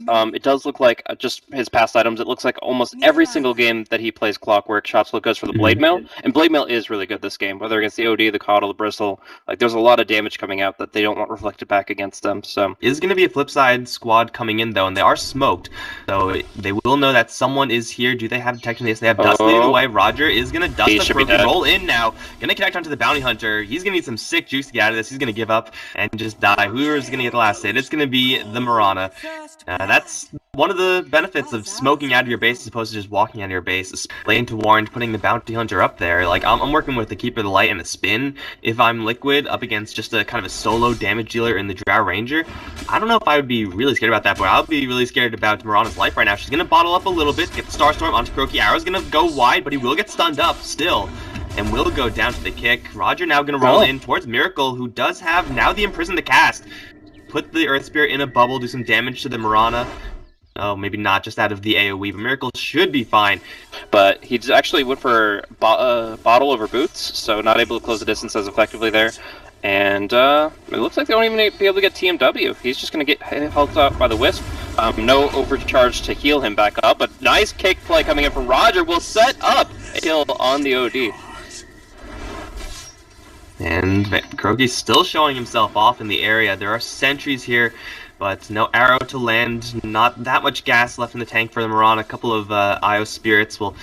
It does look like just his past items. It looks like almost every single game that he plays Clockwork, Shotsplit goes for the Blade Mail, and Blade Mail is really good this game. Whether against the OD, the Coddle, the Bristle, like there's a lot of damage coming out that they don't want reflected back against them. So is going to be a FlipSide squad coming in though, and they are smoked, so they will know that someone is here. Do they have detection? Yes, they have Dust leading the way. Roger is going to dust the Croaky, roll in now, going to connect onto the Bounty Hunter. He's going to need some sick juice to get out of this. He's going to give up and just die. Who is going to get the last hit? It's going to be the Mirana. That's one of the benefits of smoking out of your base as opposed to just walking out of your base. Playing to warrant putting the Bounty Hunter up there. Like, I'm working with the Keeper of the Light and the Spin. If I'm Liquid up against just a kind of a solo damage dealer in the Drow Ranger, I don't know if I would be really scared about that, but I'll be really scared about Mirana's life right now. She's going to bottle up a little bit, get the Starstorm onto Croaky. Arrow's going to go wide, but he will get stunned up still. And will go down to the kick. Roger now going to roll in towards Miracle, who does have now the Imprison the cast. Put the Earth Spirit in a bubble, do some damage to the Mirana. Oh, maybe not just out of the AoE, but Miracle should be fine. But he actually went for Bottle over Boots, so not able to close the distance as effectively there. And it looks like they won't even be able to get TMW. He's just going to get held out by the Wisp. No overcharge to heal him back up, but nice kick play coming in from Roger will set up a kill on the OD. And Croaky's still showing himself off in the area. There are sentries here, but no arrow to land. Not that much gas left in the tank for the Mirana. A couple of Io spirits will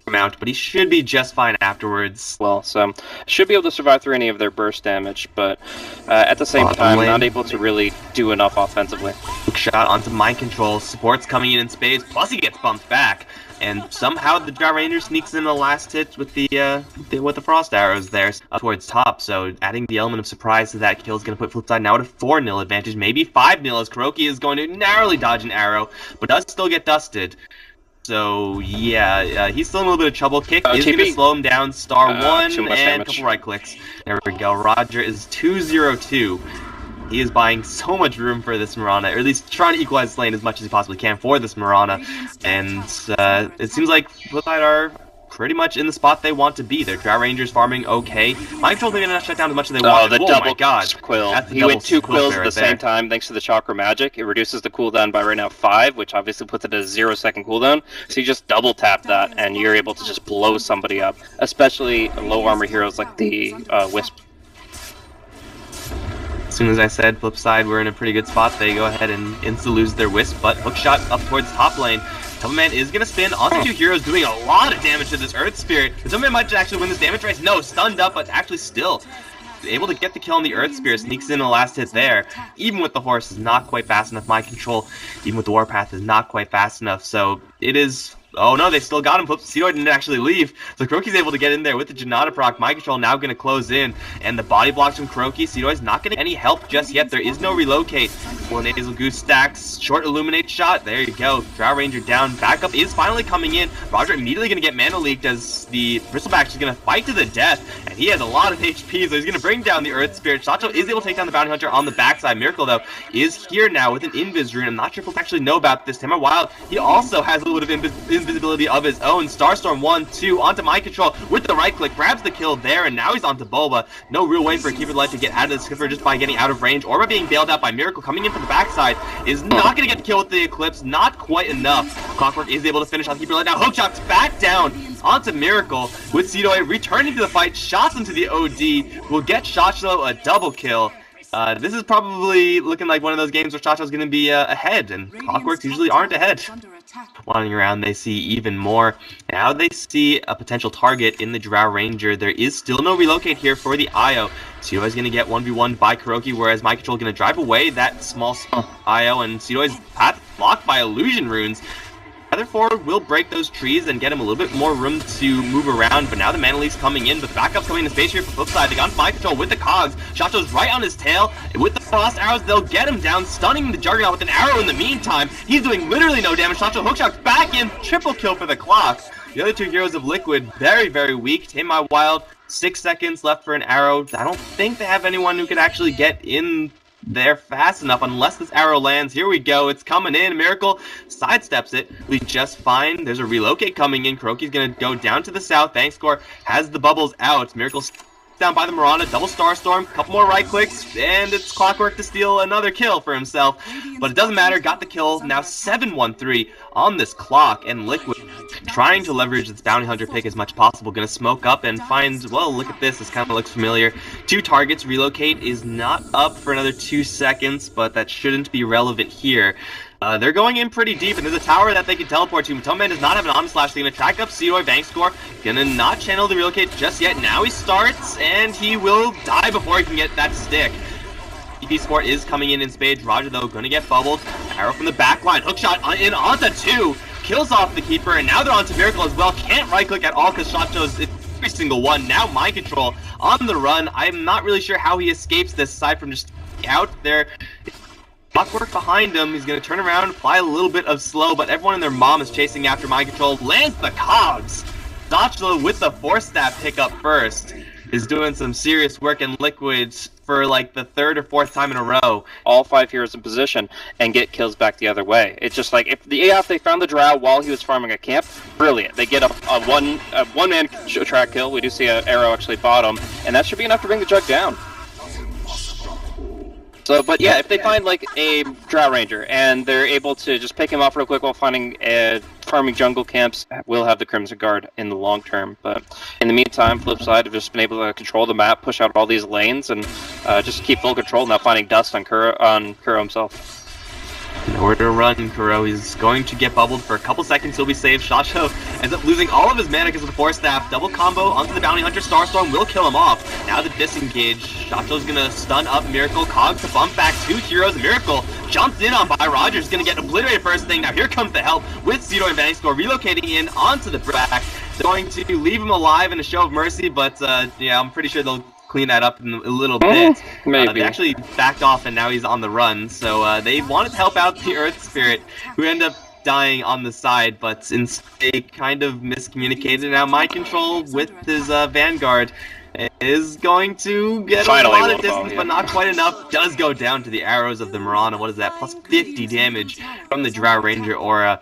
come out, but he should be just fine afterwards. Well, so should be able to survive through any of their burst damage, but at the same time, not able to really do enough offensively. Shot onto Mind Control. Support's coming in spades, plus he gets bumped back. And somehow the Drow Ranger sneaks in the last hit with the Frost Arrows there up towards top. So adding the element of surprise to that kill is going to put FlipSide now at a 4-0 advantage, maybe 5-0 as Croaky is going to narrowly dodge an arrow, but does still get dusted. So yeah, he's still in a little bit of trouble. Kick is going to slow him down. Star 1 and a couple right clicks. There we go. Roger is 2-0-2. He is buying so much room for this Mirana, or at least trying to equalize his lane as much as he possibly can for this Mirana. And it seems like FlipSide are pretty much in the spot they want to be. Their Drow Rangers farming okay. Mind Control going to shut down as much as they want. The double my god. Quill. He went 2 quills at the same time thanks to the Chakra Magic. It reduces the cooldown by right now 5, which obviously puts it at a 0-second cooldown. So you just double tap that and you're able to just blow somebody up. Especially low armor heroes like the Wisp. As soon as I said FlipSide were in a pretty good spot, they go ahead and insta-lose their Wisp, but hookshot up towards top lane. Tumbleman is going to spin onto 2 heroes, doing a lot of damage to this Earth Spirit. The Tumbleman might actually win this damage race. No, stunned up, but actually still able to get the kill on the Earth Spirit. Sneaks in the last hit there. Even with the horse is not quite fast enough. Mind Control, even with the Warpath, is not quite fast enough. So it is... Oh no, they still got him. Cedoid didn't actually leave. So Croaky's able to get in there with the Janata proc. Mind Control now going to close in. And the body blocks from Croaky. Cedoid's not getting any help just yet. There is no relocate. Well, Nasal Goose stacks. Short Illuminate shot. There you go. Drow Ranger down. Backup is finally coming in. Roger immediately going to get mana leaked as the Bristleback is going to fight to the death. And he has a lot of HP, so he's going to bring down the Earth Spirit. Shacho is able to take down the Bounty Hunter on the backside. Miracle, though, is here now with an Invis rune. I'm not sure if we'll actually know about this. Tamer Wild, he also has a little bit of invisibility of his own. Starstorm 1-2 onto Mind Control with the right click, grabs the kill there, and now he's onto Boba. No real way for a Keeper of the Light to get out of the Skipper just by getting out of range or by being bailed out by Miracle. Coming in from the backside is not going to get the kill with the Eclipse, not quite enough. Clockwork is able to finish on Keeper of the Light. Now Hookshot's back down onto Miracle with Cedoid returning to the fight, shots into the OD, will get Shacho a double kill. This is probably looking like one of those games where Shacho's going to be ahead, and Clockworks usually aren't ahead. Wandering around, they see even more. Now they see a potential target in the Drow Ranger. There is still no relocate here for the Io. Cedoid's going to get 1v1 by Croaky, whereas Mind Control going to drive away that small Io, and Cedoid's path blocked by Illusion Runes. Either forward will break those trees and get him a little bit more room to move around, but now the Mana Leaf's coming in, but the backup's coming in space here for FlipSide. They got Mind Control with the Cogs. Shacho's right on his tail. With the Frost Arrows, they'll get him down, stunning the Juggernaut with an arrow in the meantime. He's doing literally no damage. Shacho hookshot's back in, triple kill for the clock. The other 2 heroes of Liquid, very, very weak. Tamer Wild, 6 seconds left for an arrow. I don't think they have anyone who could actually get in there fast enough unless this arrow lands. Here we go. It's coming in. Miracle sidesteps it. We just fine. There's a relocate coming in. Croaky's going to go down to the south. Thankscore has the bubbles out. Miracle down by the Mirana, double Star Storm, couple more right clicks, and it's clockwork to steal another kill for himself. But it doesn't matter, got the kill, now 7-1-3 on this clock, and Liquid trying to leverage its bounty hunter pick as much as possible. Gonna smoke up and find, well, look at this kind of looks familiar. 2 targets, relocate is not up for another 2 seconds, but that shouldn't be relevant here. They're going in pretty deep, and there's a tower that they can teleport to. Toman does not have an Omni Slash. They're going to track up Searoy Bank Score. Gonna not channel the relocate just yet. Now he starts, and he will die before he can get that stick. EP Sport is coming in spades. Roger, though, going to get bubbled. Arrow from the back line. Hookshot in onto 2. Kills off the Keeper, and now they're onto Miracle as well. Can't right-click at all because Shot shows every single one. Now Mind Control on the run. I'm not really sure how he escapes this, aside from just out there. Clockwork behind him. He's going to turn around, apply a little bit of slow, but everyone and their mom is chasing after Mind Control. Lands the cogs. Dotchlo with the Force Staff pickup first is doing some serious work in Liquids for like the 3rd or 4th time in a row. All 5 heroes in position and get kills back the other way. It's just like if they found the Drow while he was farming a camp, brilliant. They get a one-man track kill. We do see an arrow actually bottom, and that should be enough to bring the Jug down. So, but yeah, if they find like a Drow Ranger and they're able to just pick him off real quick while farming jungle camps, we'll have the Crimson Guard in the long term. But in the meantime, FlipSide have just been able to control the map, push out all these lanes, and just keep full control. Now finding dust on Kuro himself. Nowhere to run, Kuro. He's going to get bubbled for a couple seconds. He'll be saved. Shasho ends up losing all of his mana because of the Force Staff. Double combo onto the Bounty Hunter. Starstorm will kill him off. Now the disengage. Shasho's going to stun up Miracle. Cog to bump back 2 heroes. Miracle jumps in on by Rogers. Going to get obliterated first thing. Now here comes the help with Cedo and Bank Score relocating in onto the back. They're going to leave him alive in a show of mercy, but yeah, I'm pretty sure they'll clean that up in a little bit. Maybe. They actually backed off and now he's on the run, so they wanted to help out the Earth Spirit, who ended up dying on the side, but instead they kind of miscommunicated. Now Mind Control with his Vanguard is going to get a lot of distance, but not quite enough. Does go down to the arrows of the Mirana. What is that? Plus 50 damage from the Drow Ranger aura.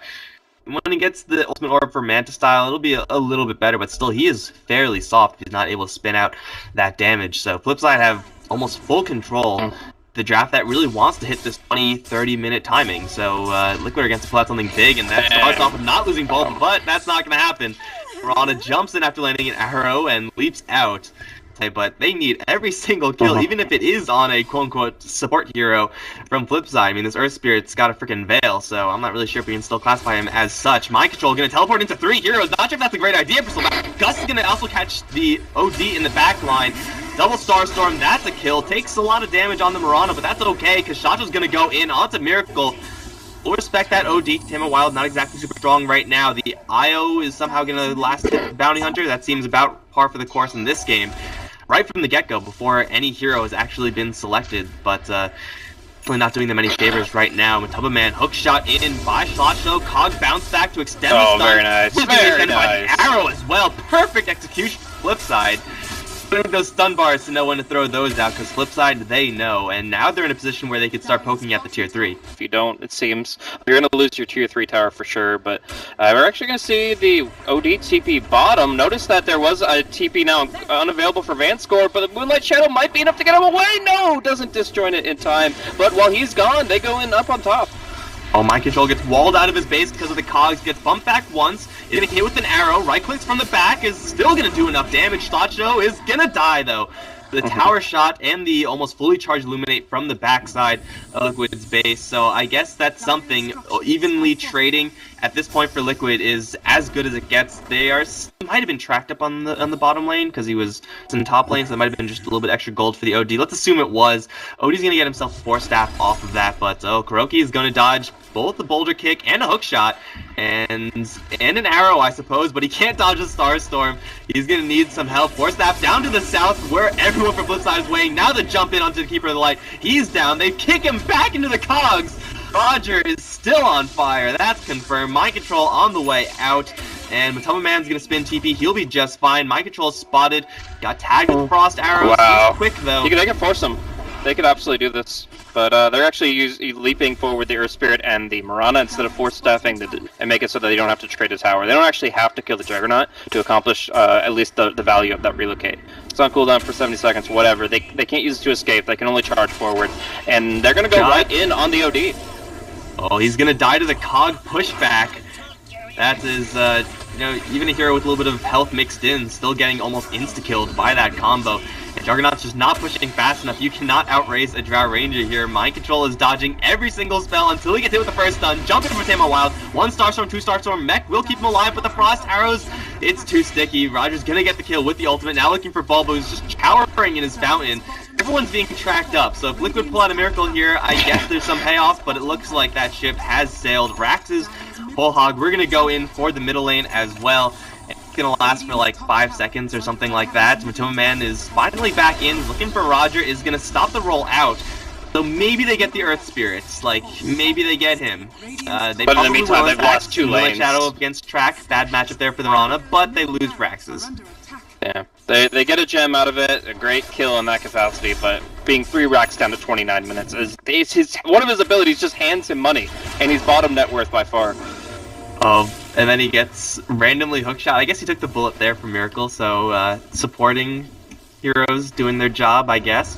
When he gets the ultimate orb for Manta Style, it'll be a little bit better, but still he is fairly soft. He's not able to spin out that damage. So FlipSide have almost full control. The draft that really wants to hit this 20-30 minute timing. So Liquid are going to pull out something big, and that starts off with not losing both, but that's not going to happen. Mirana jumps in after landing an arrow and leaps out. But they need every single kill, even if it is on a quote-unquote support hero from FlipSide. I mean, this Earth Spirit's got a freaking veil, so I'm not really sure if we can still classify him as such. Mind Control going to teleport into 3 heroes. Not sure if that's a great idea for Sylvain. Gus is going to also catch the OD in the back line. Double Starstorm, that's a kill. Takes a lot of damage on the Mirana, but that's okay, because Shacho's going to go in onto Miracle. We'll respect that OD. Tama Wild not exactly super strong right now. The IO is somehow going to last hit the Bounty Hunter. That seems about par for the course in this game. Right from the get-go, before any hero has actually been selected, but definitely not doing them any favors right now. Matuba Man hook shot in by Shot-Show. Cog bounce back to extend the stun. Very nice. Very nice. By the arrow as well. Perfect execution. FlipSide. Putting those stun bars to know when to throw those out, because FlipSide, they know, and now they're in a position where they could start poking at the tier 3. If you don't, it seems you're going to lose your tier 3 tower for sure, but we're actually going to see the OD TP bottom. Notice that there was a TP now unavailable for Vanscore, but the Moonlight Shadow might be enough to get him away. No, doesn't disjoint it in time, but while he's gone, they go in up on top. Oh, Mind Control gets walled out of his base because of the cogs, gets bumped back once, is going to hit with an arrow, right clicks from the back, is still going to do enough damage. Show is going to die though. The tower shot and the almost fully charged Illuminate from the backside of Liquid's base, so I guess that's something. Evenly trading at this point for Liquid is as good as it gets. They might have been tracked up on the bottom lane because he was in top lane, so that might have been just a little bit extra gold for the OD. Let's assume it was. OD's going to get himself a Force Staff off of that, but Kuroki is going to dodge both the boulder kick and a hook shot and an arrow, I suppose, but he can't dodge a Starstorm. He's going to need some help. Force Staff down to the south where everyone from FlipSide is waiting. Now the jump in onto the Keeper of the Light. He's down. They kick him back into the cogs. Roger is still on fire. That's confirmed. Mind Control on the way out. And Matoma Man's going to spin TP. He'll be just fine. Mind Control spotted. Got tagged with Frost Arrows. Wow. He's quick, though. They can force him. they could absolutely do this. But they're actually leaping forward the Earth Spirit and the Mirana instead of force staffing and make it so that they don't have to trade a tower. They don't actually have to kill the Juggernaut to accomplish at least the value of that relocate. It's on cooldown for 70 seconds, whatever. They can't use it to escape. They can only charge forward. And they're going to go right in on the OD. Oh, he's going to die to the Cog pushback. That is, you know, even a hero with a little bit of health mixed in, still getting almost insta-killed by that combo. And Juggernaut's just not pushing fast enough. You cannot outrace a Drow Ranger here. Mind Control is dodging every single spell until he gets hit with the first stun. Jumping for Tama Wild. 1 Starstorm, 2 Starstorm. Mech will keep him alive, but the Frost Arrows, it's too sticky. Roger's gonna get the kill with the ultimate. Now looking for Bulbo, who's just cowering in his fountain. Everyone's being tracked up, so if Liquid pull out a miracle here, I guess there's some payoff, but it looks like that ship has sailed. Rax's whole hog, we're gonna go in for the middle lane as well. It's gonna last for like 5 seconds or something like that. Matoma Man is finally back in, looking for Roger, is gonna stop the roll out. So maybe they get the Earth Spirits, like, maybe they get him. They but in the meantime, they've lost 2 lanes. Shadow against Track, bad matchup there for the Rana, but they lose Rax's. Yeah, they get a gem out of it, a great kill in that capacity, but being 3 racks down to 29 minutes is one of his abilities just hands him money, and he's bottom net worth by far. And then he gets randomly hookshot. I guess he took the bullet there for Miracle, so supporting heroes doing their job, I guess.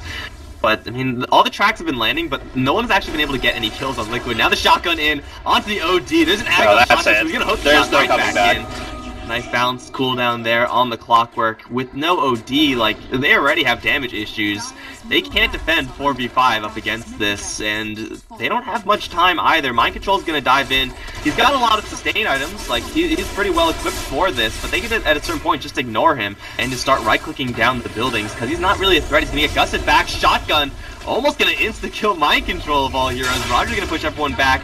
But, I mean, all the tracks have been landing, but no one's actually been able to get any kills on Liquid. Now the shotgun in, onto the OD. There's an angle shot, so he's going to hook the shot right back in. Nice balanced cooldown there on the Clockwork. With no OD, like, they already have damage issues. They can't defend 4v5 up against this, and they don't have much time either. Mind Control's gonna dive in. He's got a lot of sustain items, like, he's pretty well equipped for this, but they could, at a certain point, just ignore him and just start right-clicking down the buildings, because he's not really a threat. He's gonna get gusted back, shotgun, almost gonna insta-kill Mind Control of all heroes. Roger's gonna push everyone back.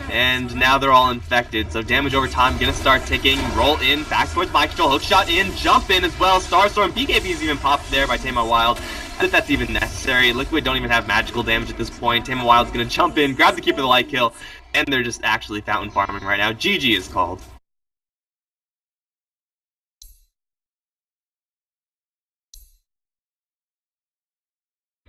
And now they're all infected, so damage over time gonna start ticking. Roll in, back towards Mind Control, hook shot in, jump in as well. Starstorm, BKB's even popped there by Tama Wild. I think that's even necessary. Liquid don't even have magical damage at this point. Tama Wild's gonna jump in, grab the Keeper of the Light kill, and they're just actually fountain farming right now. GG is called.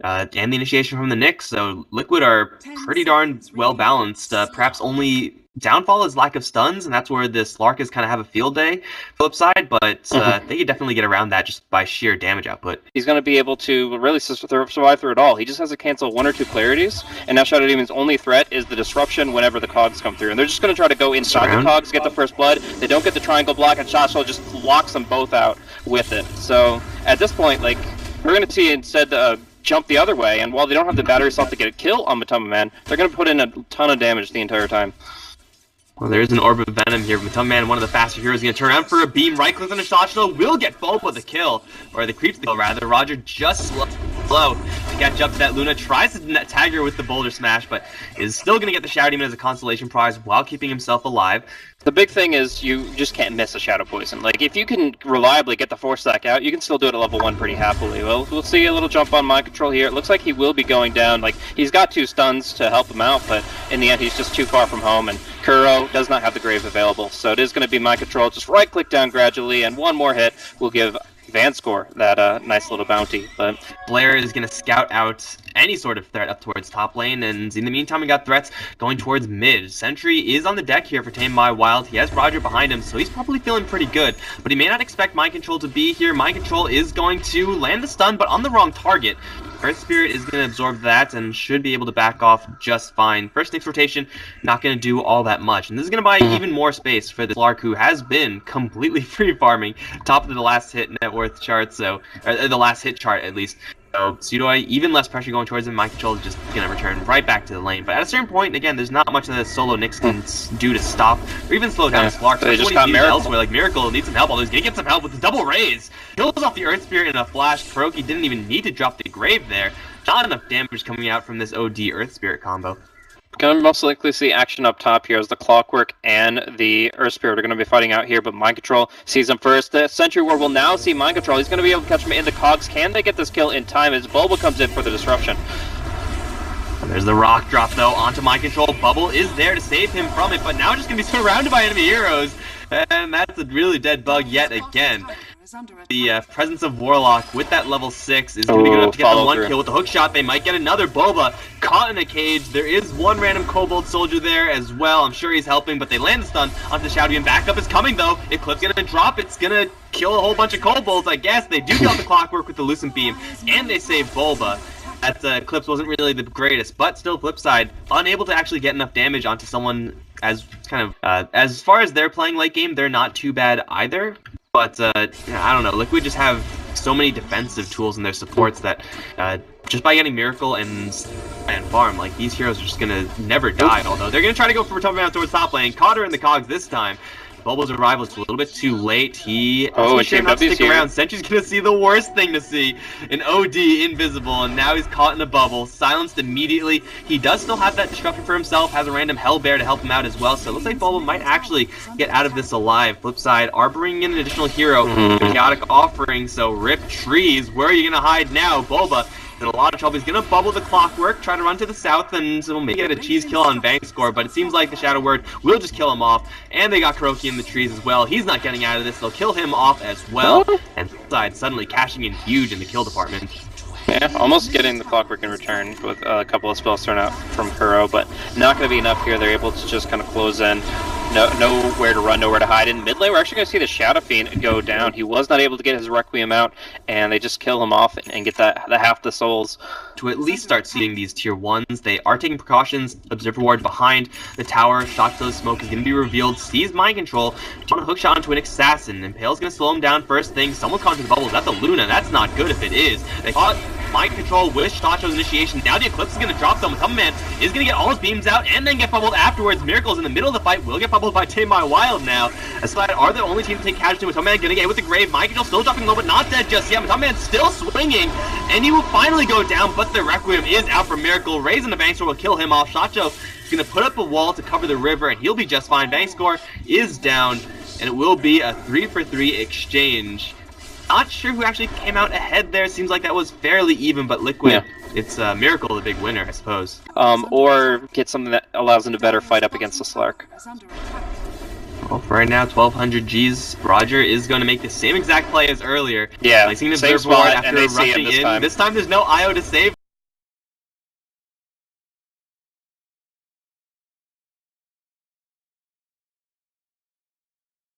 And the initiation from the Knicks, so Liquid are pretty darn well balanced. Perhaps only downfall is lack of stuns, and that's where the Slarkas kind of have a field day. FlipSide, but they could definitely get around that just by sheer damage output. He's going to be able to really survive through it all. He just has to cancel 1 or 2 clarities, and now Shadow Demon's only threat is the disruption whenever the cogs come through. And they're just going to try to go inside the cogs, get the first blood. They don't get the triangle block, and Shotshell just locks them both out with it. So at this point, like, we're going to see instead jump the other way, and while they don't have the battery assault to get a kill on Matoma Man, they're going to put in a ton of damage the entire time. Well, there's an Orb of Venom here. Matoma Man, one of the faster heroes, going to turn around for a beam. Right click on the shot, will get Bulbo the kill, or the creeps the kill rather. Roger just slow to catch up to that. Luna tries to tag her with the Boulder Smash, but is still going to get the Shadow Demon as a consolation prize while keeping himself alive. The big thing is you just can't miss a Shadow Poison. Like, if you can reliably get the Force Stack out, you can still do it at level 1 pretty happily. Well, we'll see a little jump on Mind Control here. It looks like he will be going down. Like, he's got 2 stuns to help him out, but in the end, he's just too far from home, and Kuro does not have the Grave available. So it is going to be Mind Control. Just right-click down gradually, and 1 more hit will give Vanscore that nice little bounty. But Blair is going to scout out any sort of threat up towards top lane, and in the meantime we got threats going towards mid. Sentry is on the deck here for Tame Wild. He has Roger behind him, so he's probably feeling pretty good, but he may not expect Mind Control to be here. Mind Control is going to land the stun, but on the wrong target. Earth Spirit is going to absorb that and should be able to back off just fine. First Nyx rotation, not going to do all that much. And this is going to buy even more space for the Slark, who has been completely free farming, top of the last hit net worth chart, so, or the last hit chart at least. So Pseudoi, even less pressure going towards him. Mind Control is just going to return right back to the lane. But at a certain point, again, there's not much that a solo Nyx can do to stop or even slow down Slark. So they just got Miracle. Elsewhere, like Miracle needs some help, although he's going to get some help with the double raise. Kills off the Earth Spirit in a flash. Kuroki didn't even need to drop the Grave there. Not enough damage coming out from this OD Earth Spirit combo. Going to most likely see action up top here as the Clockwork and the Earth Spirit are going to be fighting out here, but Mind Control sees him first. The Sentry Ward will now see Mind Control. He's going to be able to catch him in the cogs. Can they get this kill in time as Bulbo comes in for the disruption? There's the rock drop though onto Mind Control. Bubble is there to save him from it, but now just going to be surrounded by enemy heroes. And that's a really dead bug yet again. The presence of Warlock with that level 6 is going to be good enough to get them one kill with the hook shot. They might get another. Boba caught in a cage. There is one random Kobold soldier there as well. I'm sure he's helping, but they land the stun onto the Shadow Beam. Backup is coming though. Eclipse going to drop. It's going to kill a whole bunch of Kobolds, I guess. They do kill the Clockwork with the Lucent Beam, and they save Bulba. That Eclipse wasn't really the greatest, but still, FlipSide, unable to actually get enough damage onto someone as as far as they're playing late game, they're not too bad either. But, I don't know, Liquid just have so many defensive tools in their supports that just by getting Miracle and Farm, like, these heroes are just gonna never die, although they're gonna try to go for Tubman towards top lane. Caught her in the cogs this time. Bulba's arrival is a little bit too late. He should not stick around. Sentry's gonna see the worst thing to see. An OD invisible, and now he's caught in a bubble. Silenced immediately. He does still have that disruption for himself, has a random Hell Bear to help him out as well, so it looks like Bulba might actually get out of this alive. FlipSide are bringing in an additional hero, the Chaotic Offering, so rip trees. Where are you gonna hide now? Bulba in a lot of trouble. He's gonna bubble the Clockwork, try to run to the south, and so maybe get a cheese kill on Bank Score, but it seems like the Shadow Word will just kill him off, and they got Kuroki in the trees as well. He's not getting out of this. They'll kill him off as well, and FlipSide suddenly cashing in huge in the kill department. Yeah, almost getting the Clockwork in return with a couple of spells thrown out from Kuro, but not going to be enough here. They're able to just kind of close in. Nowhere to run, nowhere to hide. In mid lane, we're actually going to see the Shadow Fiend go down. He was not able to get his Requiem out, and they just kill him off and get the half the souls. To at least start seeing these tier 1s, they are taking precautions. Observer Ward behind the tower. Shot to the smoke is going to be revealed. Sees mind control. On a hook shot onto an assassin. Impale's going to slow him down first thing. Someone caught into the bubbles. That's a Luna. That's not good if it is. They caught mind control with Shacho's initiation. Now the Eclipse is going to drop them. Man is going to get all his beams out and then get bubbled afterwards. Miracle's in the middle of the fight. Will get bubbled by Tame My Wild now. FlipSide are the only team to take casualty. With Man going to get with the Grave. Mind control still dropping low, but not dead just yet. Man still swinging, and he will finally go down, but the Requiem is out for Miracle. Raising the Bank Score will kill him off. Shacho is going to put up a wall to cover the river, and he'll be just fine. Bank Score is down, and it will be a 3-for-3 exchange. Not sure who actually came out ahead there. Seems like that was fairly even, but Liquid, it's Miracle the big winner, I suppose. Or get something that allows him to better fight up against the Slark. Well, for right now, 1200 Gs. Roger is going to make the same exact play as earlier. Yeah, placing the same observer ward spot, after and they see rushing him this time. This time there's no IO to save.